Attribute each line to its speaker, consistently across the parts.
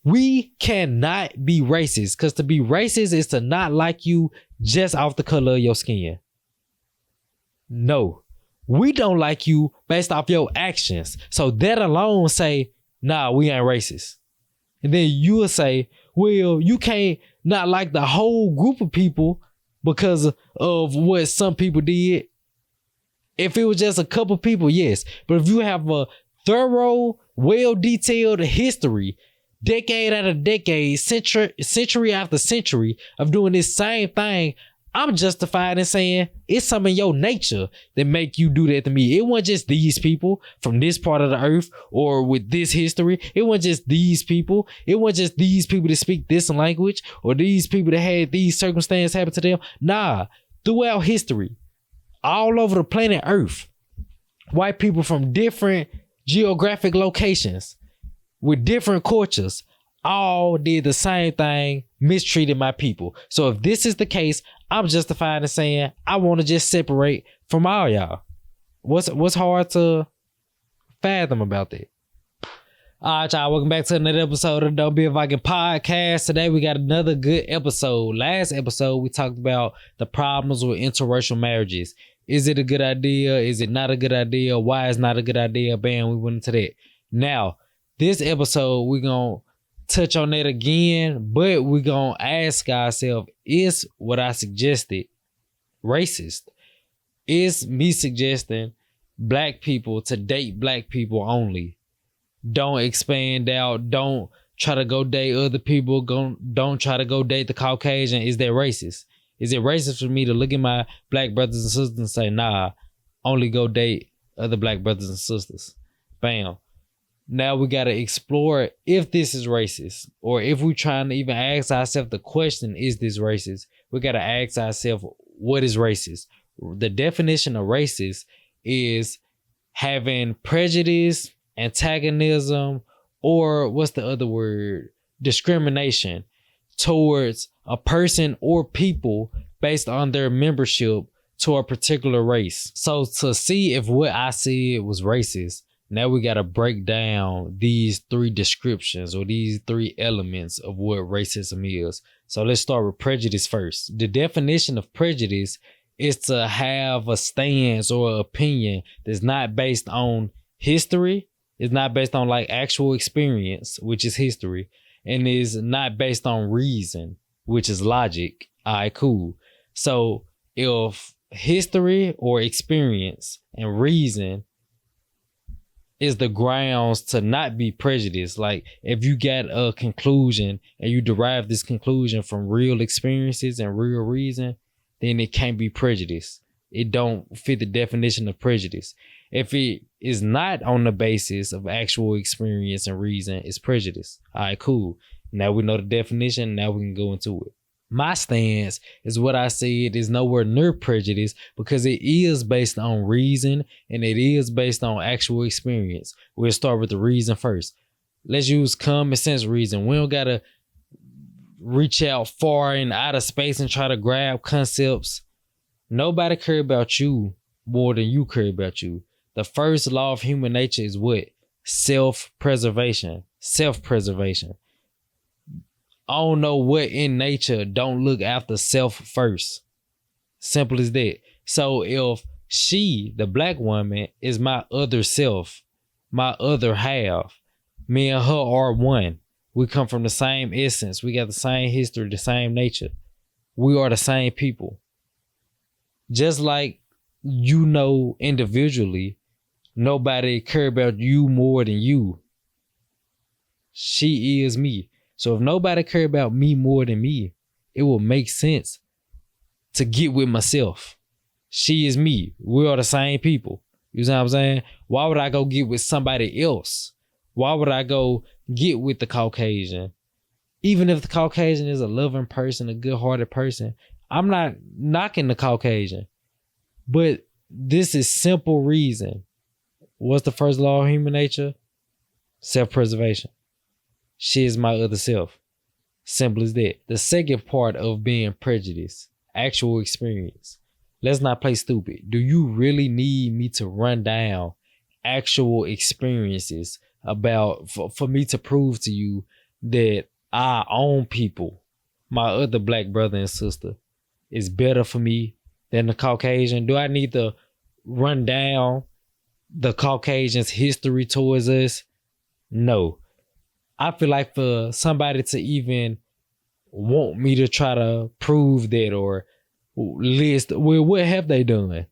Speaker 1: We cannot be racist, because to be racist is to not like you just off the color of your skin. No, we don't like you based off your actions. So that alone say, nah, we ain't racist. And then you will say, well, you can't not like the whole group of people because of what some people did. If it was just a couple people, yes. But if you have a thorough, well-detailed history, decade after decade, century after century of doing this same thing, I'm justified in saying it's some in your nature that make you do that to me. It wasn't just these people from this part of the earth or with this history. It wasn't just these people. It wasn't just these people that speak this language or these people that had these circumstances happen to them. Nah, throughout history, all over the planet Earth, white people from different geographic locations with different cultures all did the same thing, mistreated my people. So if this is the case, I'm justified in saying I want to just separate from all y'all. What's hard to fathom about that? All right, y'all, welcome back to another episode of Don't Be a Viking Podcast. Today we got another good episode. Last episode we talked about the problems with interracial marriages. Is it a good idea? Is it not a good idea? Why is not a good idea? Bam, we went into that. Now, this episode we're going to touch on that again, but we're going to ask ourselves, is what I suggested racist? Is me suggesting black people to date black people only? Don't expand out. Don't try to go date other people. Don't try to go date the Caucasian. Is that racist? Is it racist for me to look at my black brothers and sisters and say, nah, only go date other black brothers and sisters? Bam. Now we got to explore if this is racist, or if we're trying to even ask ourselves the question, is this racist? We got to ask ourselves, what is racist? The definition of racist is having prejudice, antagonism, or what's the other word? Discrimination towards a person or people based on their membership to a particular race. So to see if what I said was racist, now we got to break down these three descriptions or these three elements of what racism is. So let's start with prejudice first. The definition of prejudice is to have a stance or opinion that's not based on history. It's not based on like actual experience, which is history, and is not based on reason, which is logic. All right, cool. So if history or experience and reason is the grounds to not be prejudiced, like if you get a conclusion and you derive this conclusion from real experiences and real reason, then it can't be prejudice. It don't fit the definition of prejudice. If it is not on the basis of actual experience and reason, it's prejudice. All right, cool. Now we know the definition. Now we can go into it. My stance is what I said is nowhere near prejudice, because it is based on reason and it is based on actual experience. We'll start with the reason first. Let's use common sense reason. We don't got to reach out far and out of space and try to grab concepts. Nobody care about you more than you care about you. The first law of human nature is what? Self-preservation. Self-preservation. I don't know what in nature don't look after self first. Simple as that. So if she, the black woman, is my other self, my other half, me and her are one. We come from the same essence. We got the same history, the same nature. We are the same people. Just like you know individually, nobody care about you more than you. She is me. So if nobody care about me more than me, it will make sense to get with myself. She is me. We are the same people. You know what I'm saying? Why would I go get with somebody else? Why would I go get with the Caucasian? Even if the Caucasian is a loving person, a good-hearted person, I'm not knocking the Caucasian. But this is simple reason. What's the first law of human nature? Self-preservation. She is my other self. Simple as that. The second part of being prejudiced, actual experience. Let's not play stupid. Do you really need me to run down actual experiences about for me to prove to you that our own people, my other black brother and sister, is better for me than the Caucasian? Do I need to run down the Caucasian's history towards us? No. I feel like for somebody to even want me to try to prove that or list, well, what have they done?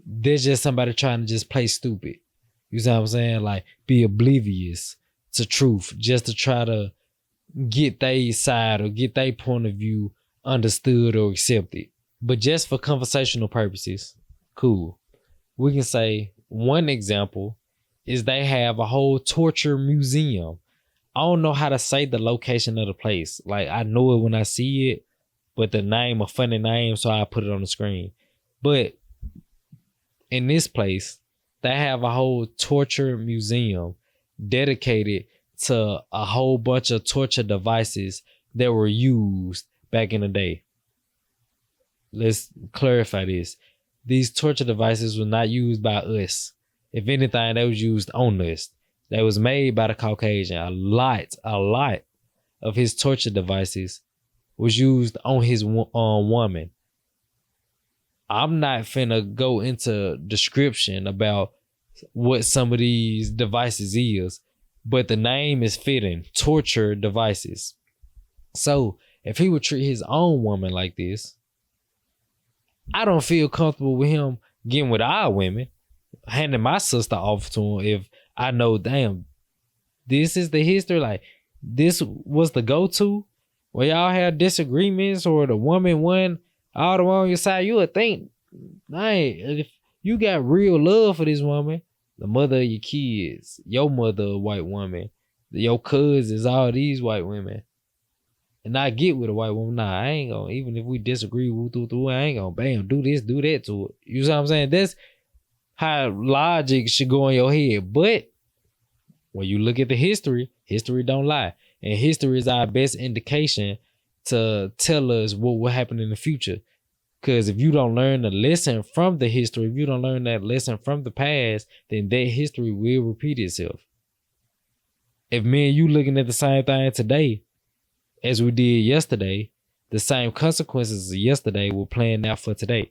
Speaker 1: There's just somebody trying to just play stupid. You see what I'm saying? Like, be oblivious to truth just to try to get their side or get their point of view understood or accepted. But just for conversational purposes, cool. We can say one example is they have a whole torture museum. I don't know how to say the location of the place. Like, I know it when I see it, but the name, a funny name, so I put it on the screen. But in this place, they have a whole torture museum dedicated to a whole bunch of torture devices that were used back in the day. Let's clarify this. These torture devices were not used by us. If anything, they was used on us. They was made by the Caucasian. A lot of his torture devices was used on his woman. I'm not finna go into description about what some of these devices is, but the name is fitting, torture devices. So if he would treat his own woman like this, I don't feel comfortable with him getting with our women, handing my sister off to him if I know, damn, this is the history. Like, this was the go-to where y'all had disagreements or the woman won all the way on your side. You would think, hey, if you got real love for this woman, the mother of your kids, your mother a white woman, your cousins, all these white women, and I get with a white woman, nah, I ain't gonna, even if we disagree, I ain't gonna, bam, do this, do that to it. You know what I'm saying? That's how logic should go in your head. But when you look at the history don't lie. And history is our best indication to tell us what will happen in the future. Because if you don't learn the lesson from the history, if you don't learn that lesson from the past, then that history will repeat itself. If me and you looking at the same thing today as we did yesterday, the same consequences of yesterday will plan out for today.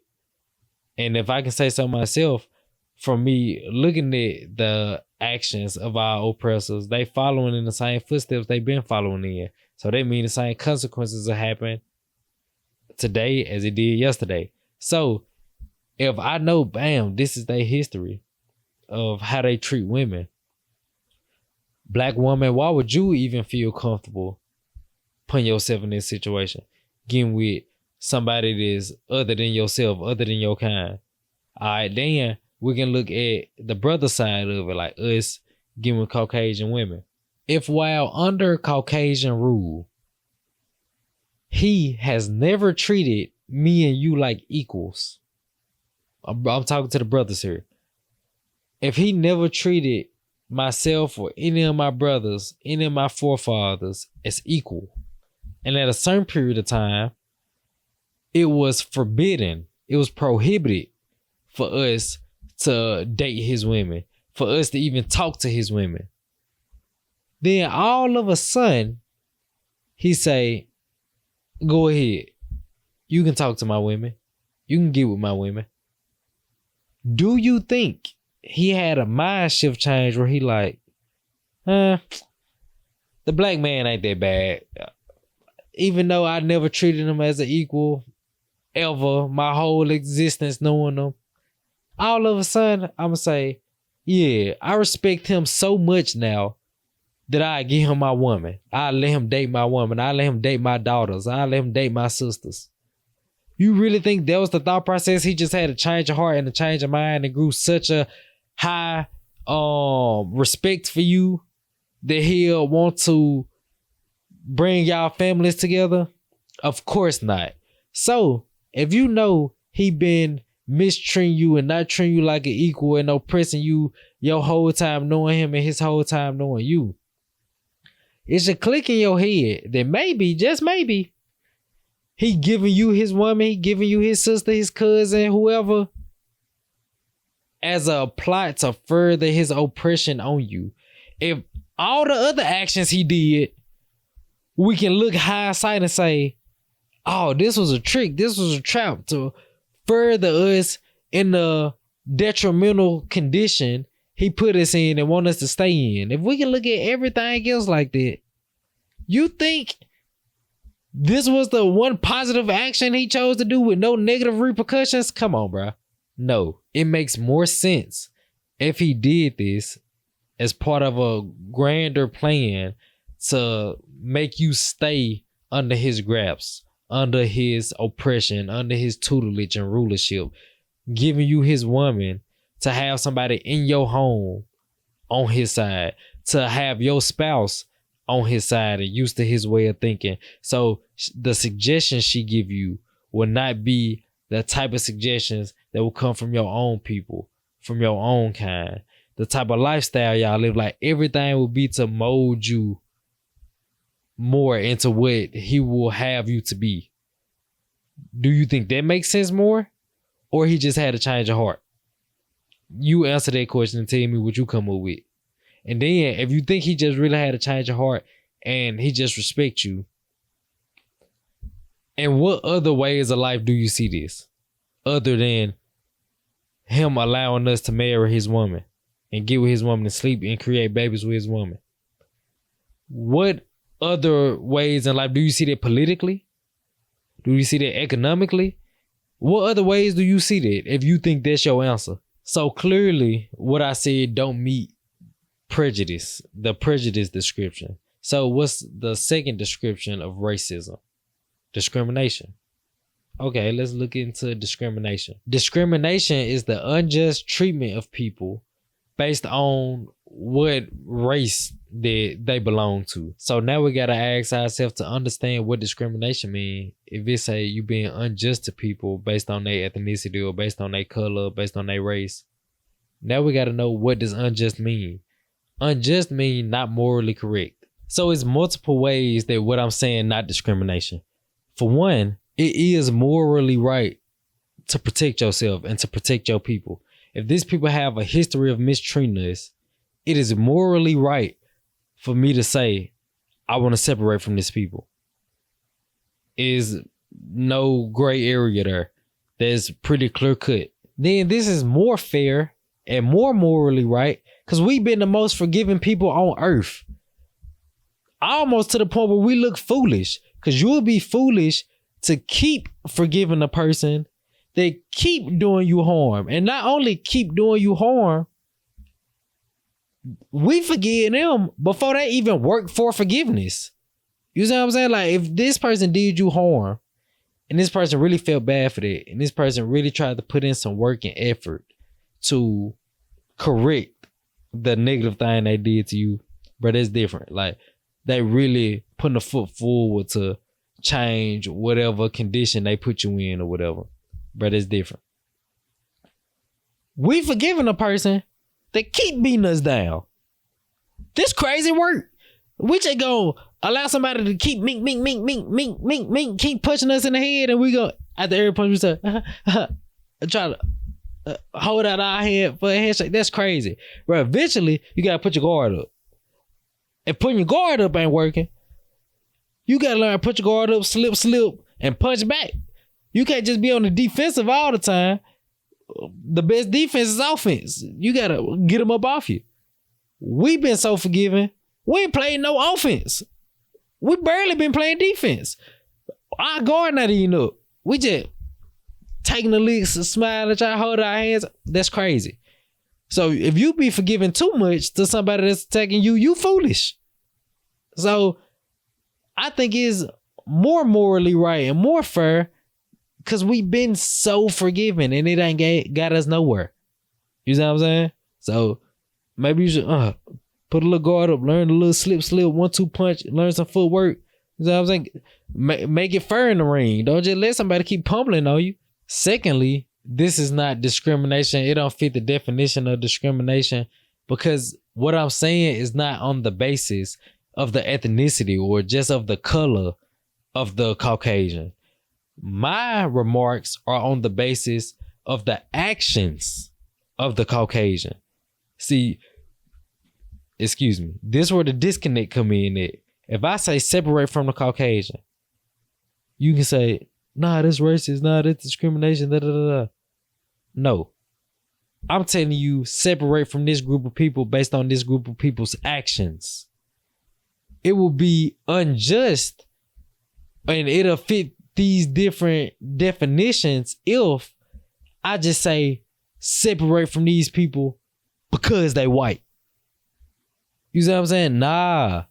Speaker 1: And if I can say so myself, from me looking at the actions of our oppressors, they following in the same footsteps they've been following in. So that means the same consequences will happen today as it did yesterday. So if I know, bam, this is their history of how they treat women, black woman, why would you even feel comfortable putting yourself in this situation? Getting with somebody that's other than yourself, other than your kind. All right, then we can look at the brother side of it, like us getting with Caucasian women. If while under Caucasian rule, he has never treated me and you like equals. I'm talking to the brothers here. If he never treated myself or any of my brothers, any of my forefathers as equal, and at a certain period of time, it was forbidden, it was prohibited for us to date his women, for us to even talk to his women. Then all of a sudden, he say, go ahead. You can talk to my women. You can get with my women. Do you think he had a mind shift change where he like, the black man ain't that bad. Even though I never treated him as an equal ever, my whole existence knowing him, all of a sudden, I'm going to say, yeah, I respect him so much now that I give him my woman. I let him date my woman. I let him date my daughters. I let him date my sisters. You really think that was the thought process? He just had a change of heart and a change of mind and grew such a high respect for you that he'll want to bring y'all families together? Of course not. So if you know he been mistreating you and not treating you like an equal and oppressing you your whole time knowing him and his whole time knowing you, it should click in your head that maybe, just maybe, he giving you his woman, he giving you his sister, his cousin, whoever, as a plot to further his oppression on you. If all the other actions he did we can look hindsight and say, oh, this was a trick. This was a trap to further us in the detrimental condition he put us in and want us to stay in. If we can look at everything else like that, you think this was the one positive action he chose to do with no negative repercussions? Come on, bro. No, it makes more sense if he did this as part of a grander plan to make you stay under his grasp, under his oppression, under his tutelage and rulership, giving you his woman to have somebody in your home on his side, to have your spouse on his side and used to his way of thinking. So the suggestions she give you will not be the type of suggestions that will come from your own people, from your own kind. The type of lifestyle y'all live, like everything will be to mold you more into what he will have you to be. Do you think that makes sense more? Or he just had a change of heart? You answer that question and tell me what you come up with. And then if you think he just really had a change of heart and he just respects you, in what other ways of life do you see this? Other than him allowing us to marry his woman and get with his woman and sleep and create babies with his woman. What other ways in life do you see that politically? Do you see that economically? What other ways do you see that if you think that's your answer? So clearly what I said don't meet prejudice, the prejudice description. So what's the second description of racism? Discrimination. Okay, let's look into discrimination. Discrimination is the unjust treatment of people based on what race that they belong to. So now we gotta ask ourselves to understand what discrimination means. If it say you being unjust to people based on their ethnicity or based on their color, based on their race, now we gotta know, what does unjust mean? Unjust mean not morally correct. So it's multiple ways that what I'm saying not discrimination. For one, it is morally right to protect yourself and to protect your people. If these people have a history of mistreating us, it is morally right for me to say, I want to separate from these people. Is no gray area there. That's pretty clear cut. Then this is more fair and more morally right because we've been the most forgiving people on earth. Almost to the point where we look foolish, because you'll be foolish to keep forgiving a person that keep doing you harm. And not only keep doing you harm, we forgive them before they even work for forgiveness. You see what I'm saying? Like, if this person did you harm and this person really felt bad for that, and this person really tried to put in some work and effort to correct the negative thing they did to you, but it's different. Like, they really putting a foot forward to change whatever condition they put you in or whatever. But it's different. We forgiving a person that keep beating us down. This crazy work. We just gonna allow somebody to keep mink, keep punching us in the head, and we go after every punch we say, try to hold out our hand for a handshake. That's crazy. But eventually you gotta put your guard up. If putting your guard up ain't working, you gotta learn to put your guard up, slip, and punch back. You can't just be on the defensive all the time. The best defense is offense. You gotta get them up off you. We've been so forgiving. We ain't played no offense. We barely been playing defense. Our guard not even up. We just taking the licks and smiling, trying to hold our hands. That's crazy. So if you be forgiving too much to somebody that's attacking you, you foolish. So I think it's more morally right and more fair because we've been so forgiving and it ain't got us nowhere. You see what I'm saying? So maybe you should put a little guard up, learn a little slip, 1-2 punch, learn some footwork. You know what I'm saying? Make it fair in the ring. Don't just let somebody keep pummeling on you. Secondly, this is not discrimination. It don't fit the definition of discrimination because what I'm saying is not on the basis of the ethnicity or just of the color of the Caucasian. My remarks are on the basis of the actions of the Caucasian. See, excuse me, this is where the disconnect come in at. If I say separate from the Caucasian, you can say, nah, that's racist, nah, that's discrimination, da da da da. No. I'm telling you, separate from this group of people based on this group of people's actions. It will be unjust and it'll fit these different definitions if I just say separate from these people because they white. You see what I'm saying? Nah.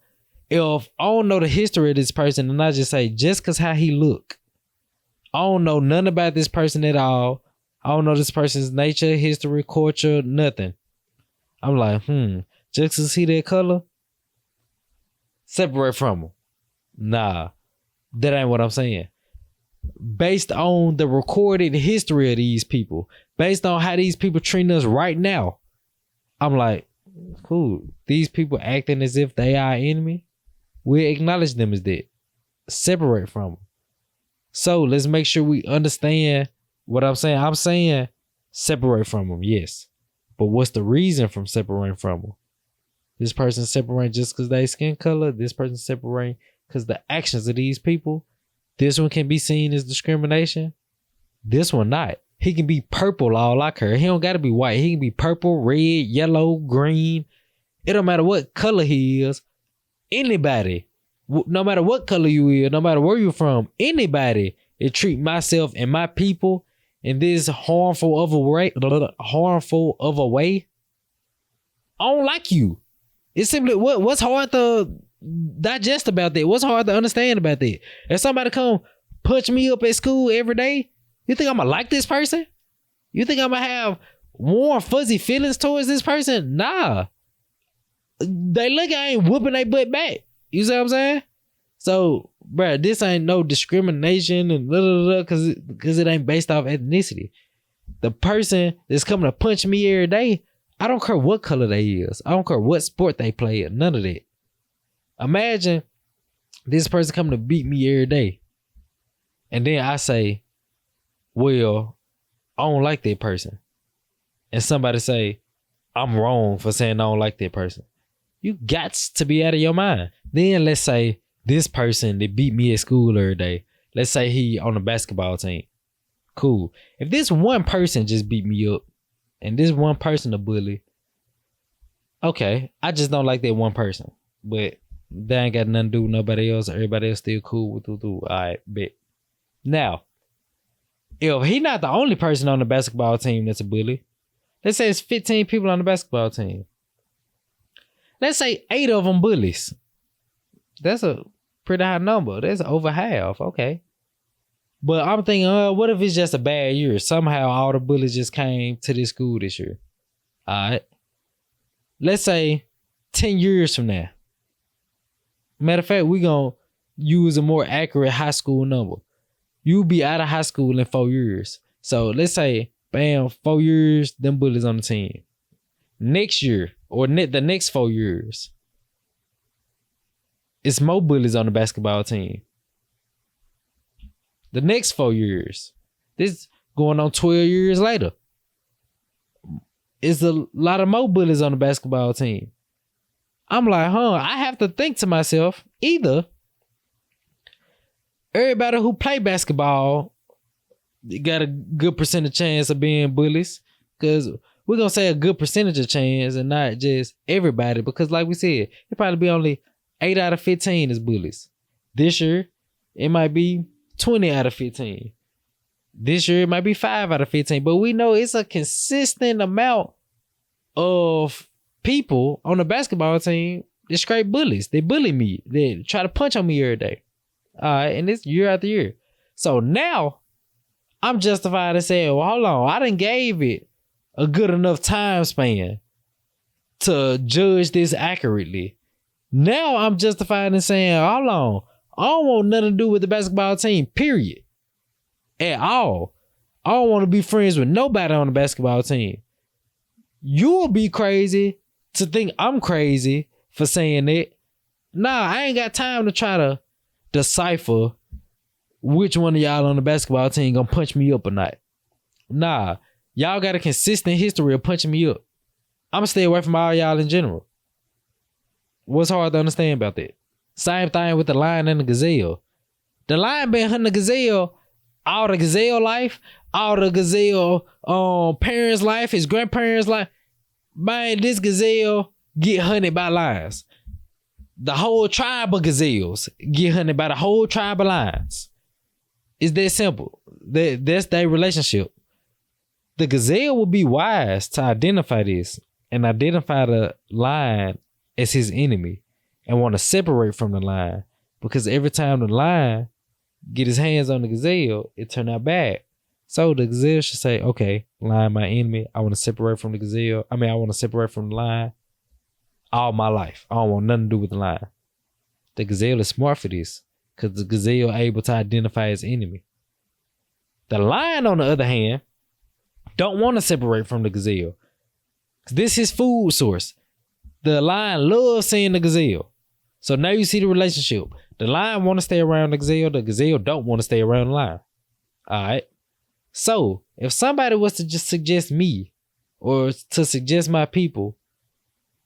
Speaker 1: If I don't know the history of this person and I just say just cause how he look, I don't know nothing about this person at all. I don't know this person's nature, history, culture, nothing. I'm like, just to see that color, separate from them. Nah, that ain't what I'm saying. Based on the recorded history of these people, based on how these people treat us right now, I'm like, cool. These people acting as if they are our enemy, we acknowledge them as that. Separate from them. So let's make sure we understand what I'm saying. I'm saying separate from them, yes. But what's the reason from separating from them? This person separating just because they skin color. This person separating because the actions of these people. This one can be seen as discrimination. This one not. He can be purple all like her. He don't got to be white. He can be purple, red, yellow, green. It don't matter what color he is. Anybody, no matter what color you is, no matter where you're from, anybody that treat myself and my people in this harmful of a way, I don't like you. It's simply what's hard to digest about that? What's hard to understand about that? If somebody come punch me up at school every day, you think I'm gonna like this person? You think I'm gonna have warm, fuzzy feelings towards this person? Nah. They look, I ain't whooping their butt back. You see what I'm saying? So, bruh, this ain't no discrimination and cause it ain't based off ethnicity. The person that's coming to punch me every day, I don't care what color they is. I don't care what sport they play or none of that. Imagine this person coming to beat me every day. And then I say, well, I don't like that person. And somebody say, I'm wrong for saying I don't like that person. You got to be out of your mind. Then let's say this person that beat me at school every day, let's say he on the basketball team. Cool. If this one person just beat me up and this one person a bully, okay, I just don't like that one person. But they ain't got nothing to do with nobody else. Everybody else still cool with all right, bet. Now, if he not the only person on the basketball team that's a bully, let's say it's 15 people on the basketball team. Let's say 8 of them bullies. That's a pretty high number. That's over half. Okay. But I'm thinking, what if it's just a bad year? Somehow all the bullies just came to this school this year. All right. Let's say 10 years from now. Matter of fact, we're going to use a more accurate high school number. You'll be out of high school in 4 years. So let's say, bam, 4 years, them bullies on the team. Next year, or the next 4 years, it's more bullies on the basketball team. The next 4 years, this going on 12 years later, it's a lot of more bullies on the basketball team. I'm like, I have to think to myself, either everybody who play basketball got a good percentage chance of being bullies, because we're going to say a good percentage of chance and not just everybody, because like we said, it probably be only 8 out of 15 is bullies. This year, it might be 20 out of 15. This year, it might be 5 out of 15. But we know it's a consistent amount of people on the basketball team that straight bullies. They bully me. They try to punch on me every day. All right, and it's year after year. So now, I'm justified in saying, well, hold on, I done gave it a good enough time span to judge this accurately. Now I'm justified in saying, hold on, I don't want nothing to do with the basketball team, period. At all. I don't want to be friends with nobody on the basketball team. You'll be crazy to think I'm crazy for saying that. Nah, I ain't got time to try to decipher which one of y'all on the basketball team gonna punch me up or not. Nah, y'all got a consistent history of punching me up. I'm gonna stay away from all y'all in general. What's hard to understand about that? Same thing with the lion and the gazelle. The lion been hunting the gazelle all the gazelle life, all the gazelle parents' life, his grandparents' life. Man, this gazelle get hunted by lions. The whole tribe of gazelles get hunted by the whole tribe of lions. It's that simple. That's their relationship. The gazelle will be wise to identify this and identify the lion as his enemy and want to separate from the lion, because every time the lion get his hands on the gazelle, it turn out bad. So the gazelle should say, okay, lion my enemy. I want to separate from the gazelle. I want to separate from the lion all my life. I don't want nothing to do with the lion. The gazelle is smart for this because the gazelle able to identify his enemy. The lion, on the other hand, don't want to separate from the gazelle. This is his food source. The lion loves seeing the gazelle. So now you see the relationship. The lion want to stay around the gazelle don't want to stay around the lion. All right. So if somebody was to just suggest me or to suggest my people,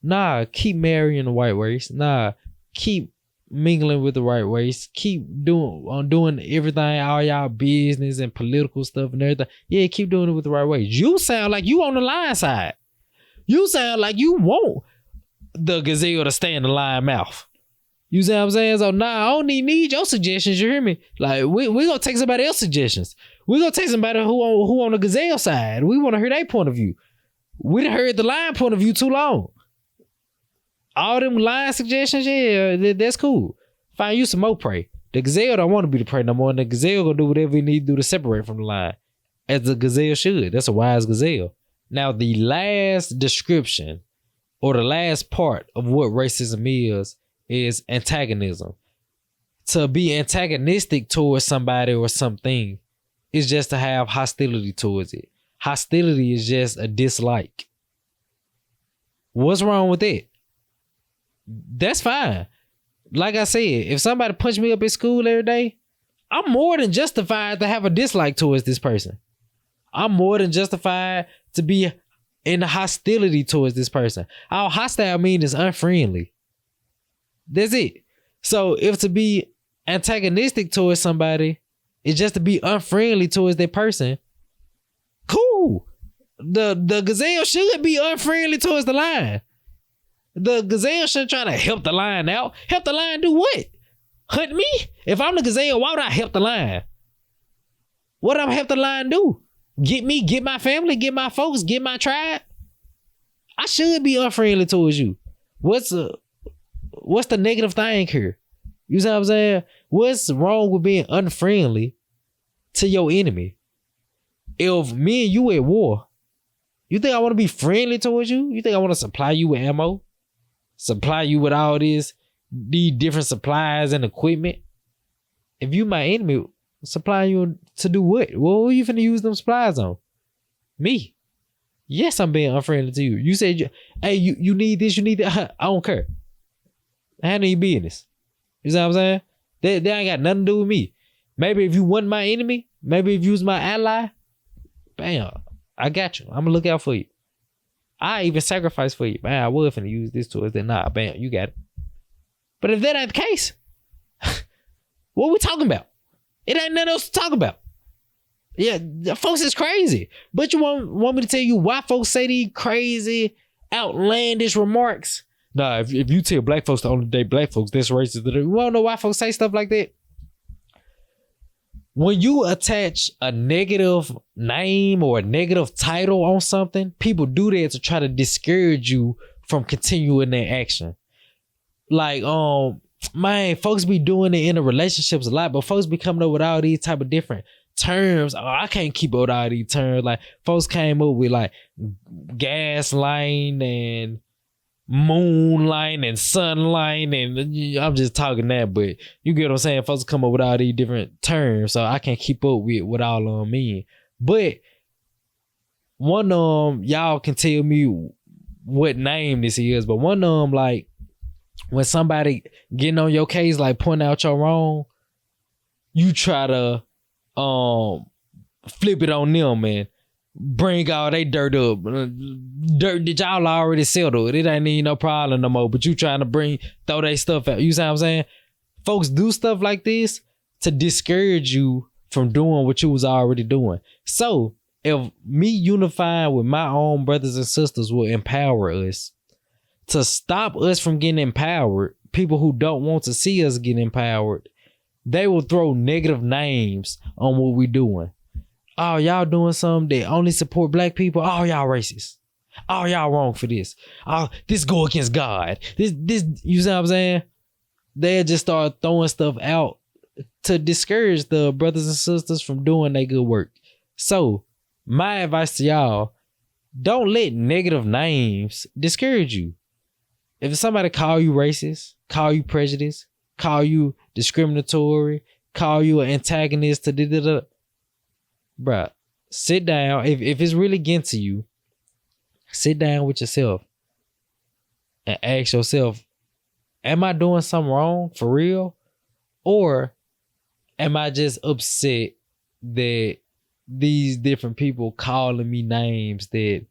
Speaker 1: nah, keep marrying the white race. Nah, keep mingling with the white race. Keep doing everything, all y'all business and political stuff and everything. Yeah, keep doing it with the right way. You sound like you on the lion side. You sound like you want the gazelle to stay in the lion mouth. You see what I'm saying? So nah, I don't need your suggestions. You hear me? Like we gonna take somebody else's suggestions. We gonna take somebody who on the gazelle side. We want to hear their point of view. We done heard the lion point of view too long. All them lion suggestions, yeah, that's cool. Find you some more prey. The gazelle don't want to be the prey no more, and the gazelle gonna do whatever he need to do to separate from the lion, as the gazelle should. That's a wise gazelle. Now, the last description or the last part of what racism is antagonism. To be antagonistic towards somebody or something is just to have hostility towards it. Hostility is just a dislike. What's wrong with that? That's fine. Like I said, if somebody punched me up at school every day, I'm more than justified to have a dislike towards this person. I'm more than justified to be in hostility towards this person. All hostile mean is unfriendly. That's it. So if to be antagonistic towards somebody is just to be unfriendly towards that person, cool. The gazelle should be unfriendly towards the lion. The gazelle shouldn't try to help the lion out. Help the lion do what? Hunt me? If I'm the gazelle, why would I help the lion? What am I help the lion do? Get me, get my family, get my folks, get my tribe? I should be unfriendly towards you. What's the negative thing here? You see what I'm saying? What's wrong with being unfriendly to your enemy? If me and you at war, you think I want to be friendly towards you? You think I want to supply you with ammo? Supply you with all these different supplies and equipment? If you my enemy, supply you to do what? What are you finna use them supplies on? Me. Yes, I'm being unfriendly to you. You said, hey, you need this, you need that. I don't care. Handle your business. You see what I'm saying? They ain't got nothing to do with me. Maybe if you wasn't my enemy, maybe if you was my ally, bam, I got you. I'm gonna look out for you. I even sacrifice for you. Man, I was finna use this towards that. Nah, bam, you got it. But if that ain't the case, what we talking about? It ain't nothing else to talk about. Yeah, folks is crazy. But you want me to tell you why folks say these crazy, outlandish remarks? Nah, if you tell black folks to only date black folks, that's racist. You wanna know why folks say stuff like that? When you attach a negative name or a negative title on something, people do that to try to discourage you from continuing their action. Like, man, folks be doing it in the relationships a lot, but folks be coming up with all these type of different terms. Oh, I can't keep up with all these terms. Like, folks came up with like gaslighting and moonlight and sunlight, and I'm just talking that, but you get what I'm saying. Folks come up with all these different terms, so I can't keep up with what all of them mean. But one of them, y'all can tell me what name this is, but one of them, like when somebody getting on your case, like pointing out your wrong, you try to flip it on them and bring all they dirt up. Dirt that y'all already settled. It ain't even no problem no more. But you trying to throw they stuff out. You see what I'm saying? Folks do stuff like this to discourage you from doing what you was already doing. So if me unifying with my own brothers and sisters will empower us to stop us from getting empowered, people who don't want to see us get empowered, they will throw negative names on what we doing. Oh, y'all doing something that only support black people? Oh, y'all racist. Oh, y'all wrong for this. Oh, this go against God. This, you see what I'm saying? They'll just start throwing stuff out to discourage the brothers and sisters from doing their good work. So, my advice to y'all, don't let negative names discourage you. If somebody call you racist, call you prejudiced, call you discriminatory, call you an antagonist to da-da-da, bruh, sit down. If it's really getting to you, sit down with yourself and ask yourself, am I doing something wrong for real? Or am I just upset that these different people calling me names that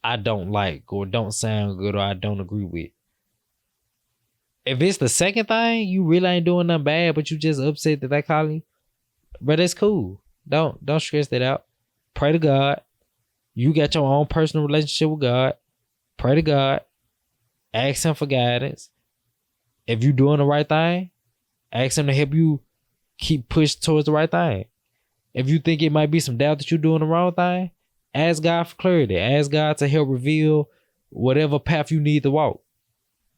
Speaker 1: I don't like or don't sound good or I don't agree with? If it's the second thing, you really ain't doing nothing bad, but you just upset that they calling you, but that's cool. Don't stress that out. Pray to God. You got your own personal relationship with God. Pray to God. Ask him for guidance. If you doing the right thing, ask him to help you keep pushing towards the right thing. If you think it might be some doubt that you're doing the wrong thing, ask God for clarity. Ask God to help reveal whatever path you need to walk.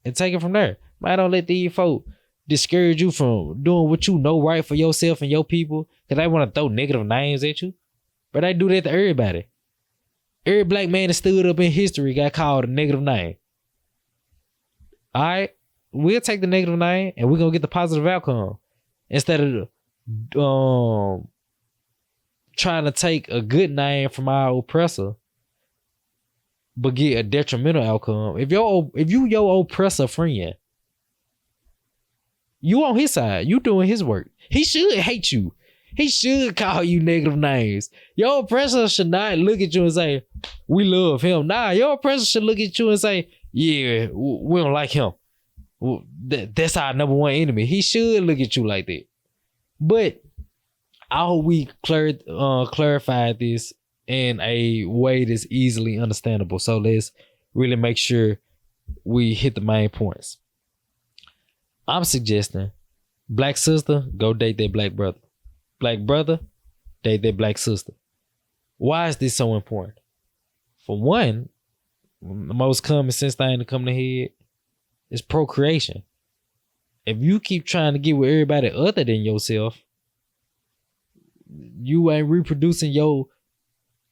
Speaker 1: And take it from there. Man, don't let these folk discourage you from doing what you know right for yourself and your people, because they want to throw negative names at you. But they do that to everybody. Every black man that stood up in history got called a negative name. All right? We'll take the negative name and we're going to get the positive outcome. Instead of trying to take a good name from our oppressor, but get a detrimental outcome. If you your oppressor friend, you on his side, you doing his work. He should hate you. He should call you negative names. Your oppressor should not look at you and say, we love him. Nah, your oppressor should look at you and say, yeah, we don't like him. That's our number one enemy. He should look at you like that. But I hope we clarified this in a way that's easily understandable. So let's really make sure we hit the main points. I'm suggesting black sister, go date their black brother. Black brother, date their black sister. Why is this so important? For one, the most common sense thing to come to head is procreation. If you keep trying to get with everybody other than yourself, you ain't reproducing your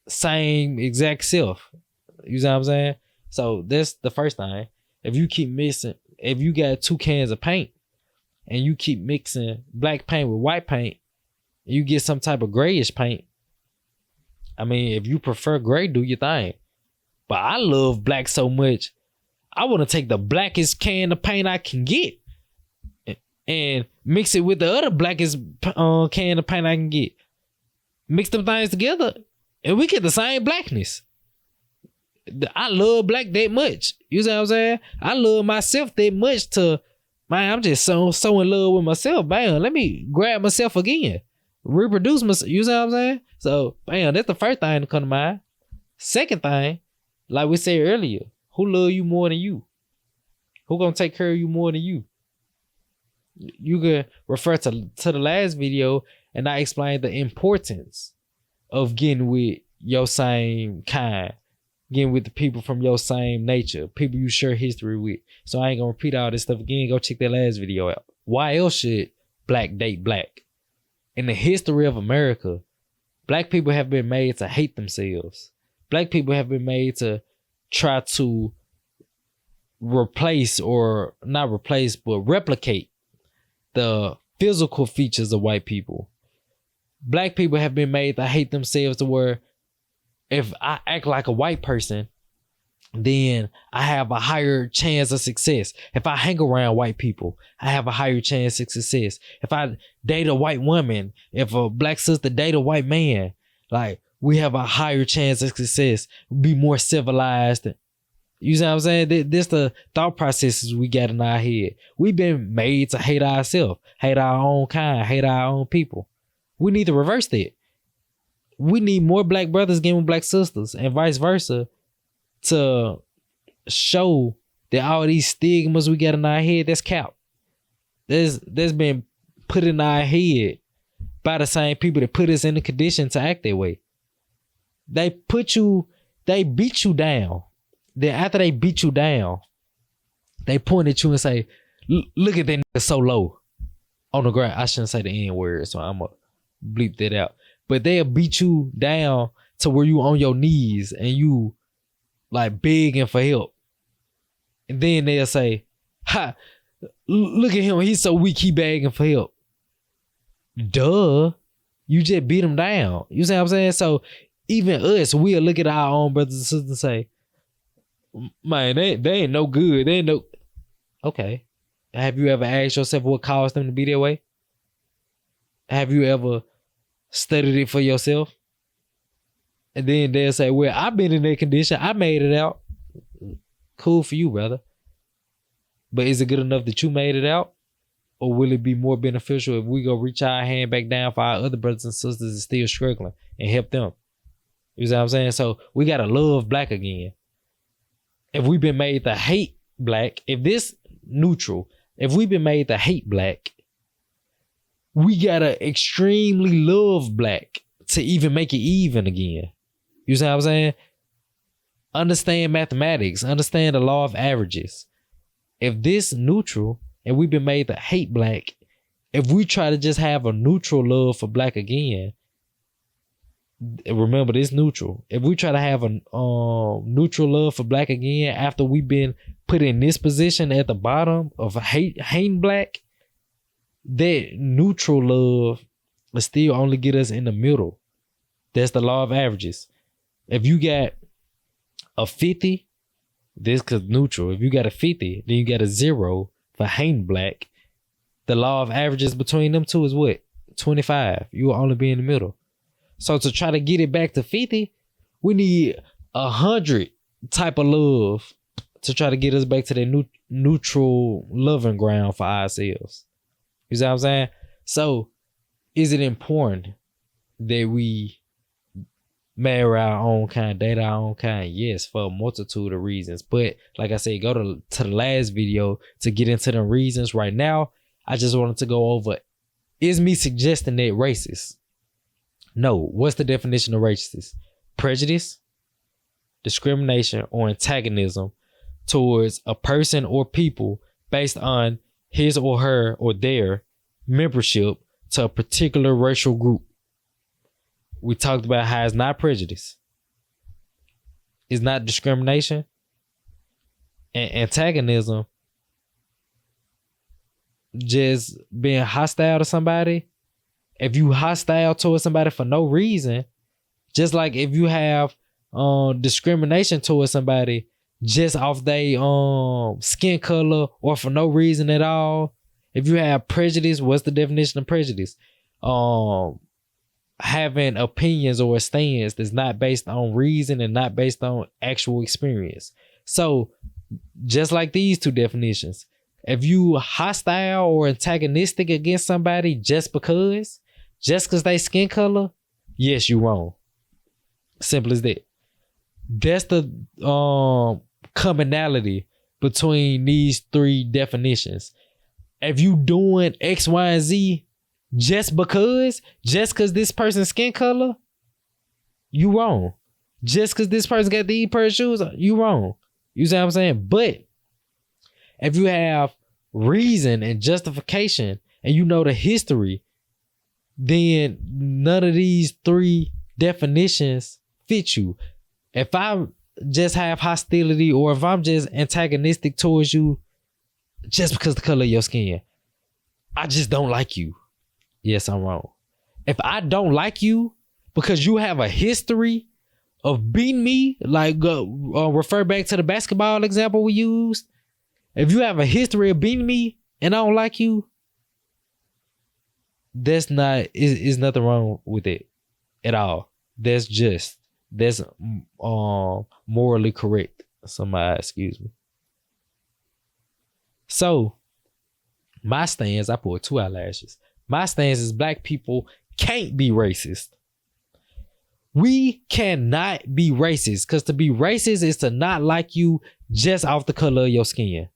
Speaker 1: same exact self. You know what I'm saying? So that's the first thing. If you got 2 cans of paint and you keep mixing black paint with white paint, you get some type of grayish paint. I mean, if you prefer gray, do your thing. But I love black so much, I want to take the blackest can of paint I can get and mix it with the other blackest can of paint I can get. Mix them things together and we get the same blackness. I love black that much. You see what I'm saying? I love myself that much to, man, I'm just so in love with myself. Bam, let me grab myself again. Reproduce myself. You see what I'm saying? So, bam, that's the first thing to come to mind. Second thing, like we said earlier, who love you more than you? Who gonna take care of you more than you? You can refer to the last video and I explained the importance of getting with your same kind, getting with the people from your same nature, people you share history with. So I ain't gonna repeat all this stuff again. Go check that last video out. Why else should black date black? In the history of America, black people have been made to hate themselves. Black people have been made to try to replace, or not replace, but replicate the physical features of white people. Black people have been made to hate themselves to where if I act like a white person, then I have a higher chance of success. If I hang around white people, I have a higher chance of success. If I date a white woman, if a black sister date a white man, like we have a higher chance of success, be more civilized. You see what I'm saying? This the thought processes we got in our head. We've been made to hate ourselves, hate our own kind, hate our own people. We need to reverse that. We need more black brothers getting with black sisters and vice versa to show that all these stigmas we got in our head, that's cap. That's been put in our head by the same people that put us in the condition to act that way. They beat you down. Then after they beat you down, they point at you and say, look at that nigga so low on the ground. I shouldn't say the N word, so I'm going to bleep that out. But they'll beat you down to where you on your knees and you like begging for help. And then they'll say, ha, look at him. He's so weak, he begging for help. Duh. You just beat him down. You see what I'm saying? So even us, we'll look at our own brothers and sisters and say, man, they ain't no good. They ain't no... Okay. Have you ever asked yourself what caused them to be that way? Have you ever studied it for yourself? And then they'll say, well, I've been in that condition. I made it out. Cool for you, brother. But is it good enough that you made it out? Or will it be more beneficial if we go reach our hand back down for our other brothers and sisters that's still struggling and help them? You see what I'm saying? So we got to love black again. If we've been made to hate black, if this neutral, if we've been made to hate black, we got to extremely love black to even make it even again. You see what I'm saying? Understand mathematics. Understand the law of averages. If this neutral and we've been made to hate black, if we try to just have a neutral love for black again, remember this neutral. If we try to have a neutral love for black again after we've been put in this position at the bottom of hating black, that neutral love will still only get us in the middle. That's the law of averages. If you got a 50, this cause neutral. If you got a 50, then you got a 0 for hating black. The law of averages between them two is what? 25. You will only be in the middle. So to try to get it back to 50, we need 100 type of love to try to get us back to that neutral loving ground for ourselves. You see what I'm saying? So is it important that we marry our own kind, date our own kind? Yes, for a multitude of reasons. But like I said, go to the last video to get into the reasons. Right now, I just wanted to go over, is me suggesting that racist? No. What's the definition of racist? Prejudice, discrimination, or antagonism towards a person or people based on his or her or their membership to a particular racial group. We talked about how it's not prejudice. It's not discrimination. And antagonism, just being hostile to somebody. If you hostile towards somebody for no reason, just like if you have discrimination towards somebody just off their skin color or for no reason at all. If you have prejudice, what's the definition of prejudice? Having opinions or a stance that's not based on reason and not based on actual experience. So just like these two definitions, if you hostile or antagonistic against somebody just because they skin color, yes, you wrong. Simple as that. That's the commonality between these three definitions. If you doing X, Y, and Z just because this person's skin color, you wrong. Just because this person got these pair of shoes, you wrong. You see what I'm saying? But if you have reason and justification and you know the history, then none of these three definitions fit you. If I just have hostility or if I'm just antagonistic towards you just because the color of your skin, I just don't like you. Yes, I'm wrong. If I don't like you because you have a history of beating me, like refer back to the basketball example we used. If you have a history of beating me and I don't like you, is nothing wrong with it at all. That's morally correct. Somebody, excuse me. So, my stance, I pulled 2 eyelashes. My stance is black people can't be racist. We cannot be racist, because to be racist is to not like you just off the color of your skin.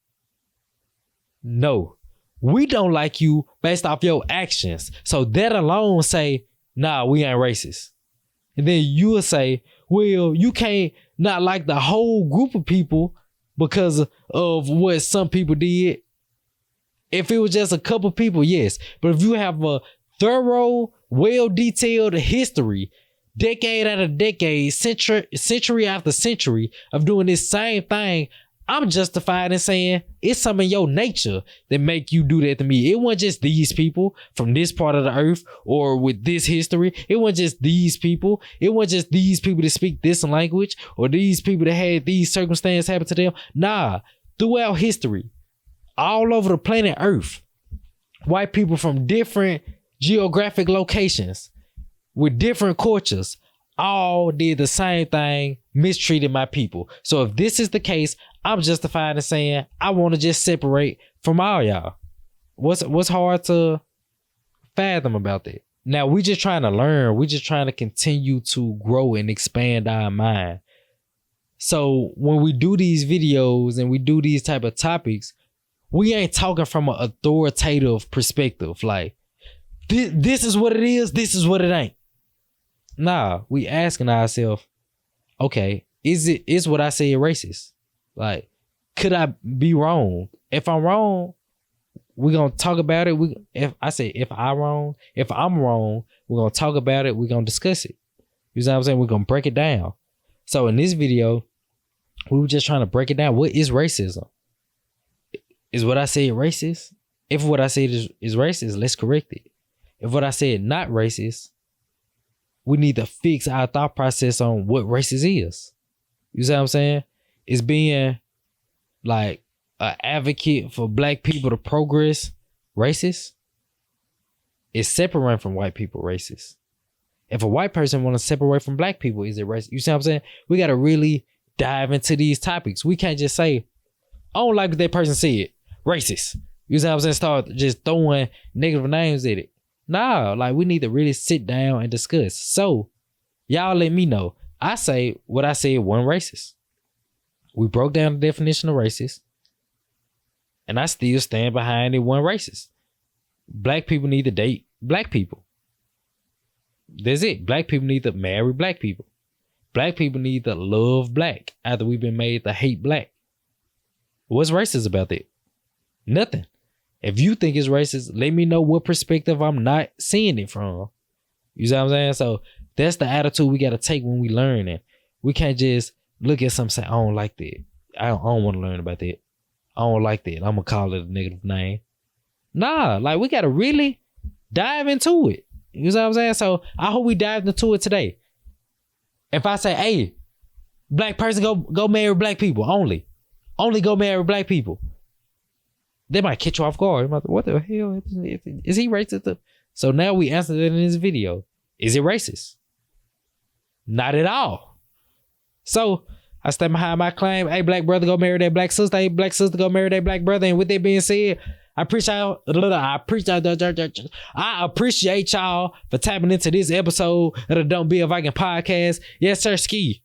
Speaker 1: No, we don't like you based off your actions. So that alone say, nah, we ain't racist. And then you will say, well, you can't not like the whole group of people because of what some people did. If it was just a couple people, yes. But if you have a thorough, well-detailed history, decade after decade, century after century of doing this same thing, I'm justified in saying it's some of your nature that make you do that to me. It wasn't just these people from this part of the earth or with this history. It wasn't just these people. It wasn't just these people that speak this language or these people that had these circumstances happen to them. Nah, throughout history, all over the planet Earth, white people from different geographic locations with different cultures all did the same thing, mistreated my people. So if this is the case, I'm justified in saying I want to just separate from all y'all. What's hard to fathom about that? Now we just trying to learn. We just trying to continue to grow and expand our mind. So when we do these videos and we do these type of topics, we ain't talking from an authoritative perspective. Like this is what it is. This is what it ain't. Nah, we asking ourselves, okay, is what I say racist? Like, could I be wrong? If I'm wrong, we're gonna talk about it. If I'm wrong, we're gonna talk about it, we're gonna discuss it. You know what I'm saying? We're gonna break it down. So in this video, we were just trying to break it down. What is racism? Is what I said racist? If what I said is racist, let's correct it. If what I said not racist, we need to fix our thought process on what racist is. You see what I'm saying? It's being like an advocate for black people to progress racist. It's separating from white people racist. If a white person want to separate from black people, is it racist? You see what I'm saying? We got to really dive into these topics. We can't just say, I don't like what that person said, racist. You see what I'm saying? Start just throwing negative names at it. Nah, like we need to really sit down and discuss. So y'all let me know. I say what I said wasn't racist. We broke down the definition of racist. And I still stand behind it wasn't racist. Black people need to date black people. That's it. Black people need to marry black people. Black people need to love black after we've been made to hate black. What's racist about that? Nothing. If you think it's racist, let me know what perspective I'm not seeing it from. You see what I'm saying? So that's the attitude we got to take when we learn it. We can't just look at something and say, I don't like that. I don't want to learn about that. I don't like that. I'm going to call it a negative name. Nah, like we got to really dive into it. You see what I'm saying? So I hope we dived into it today. If I say, hey, black person, go marry black people only. Only go marry black people. They might catch you off guard. Like, what the hell? Is he racist? So now we answered it in this video. Is it racist? Not at all. So I stand behind my claim. Hey, black brother, go marry that black sister. Hey, black sister, go marry that black brother. And with that being said, I appreciate y'all for tapping into this episode of the Don't Be a Viking podcast. Yes, sir, ski.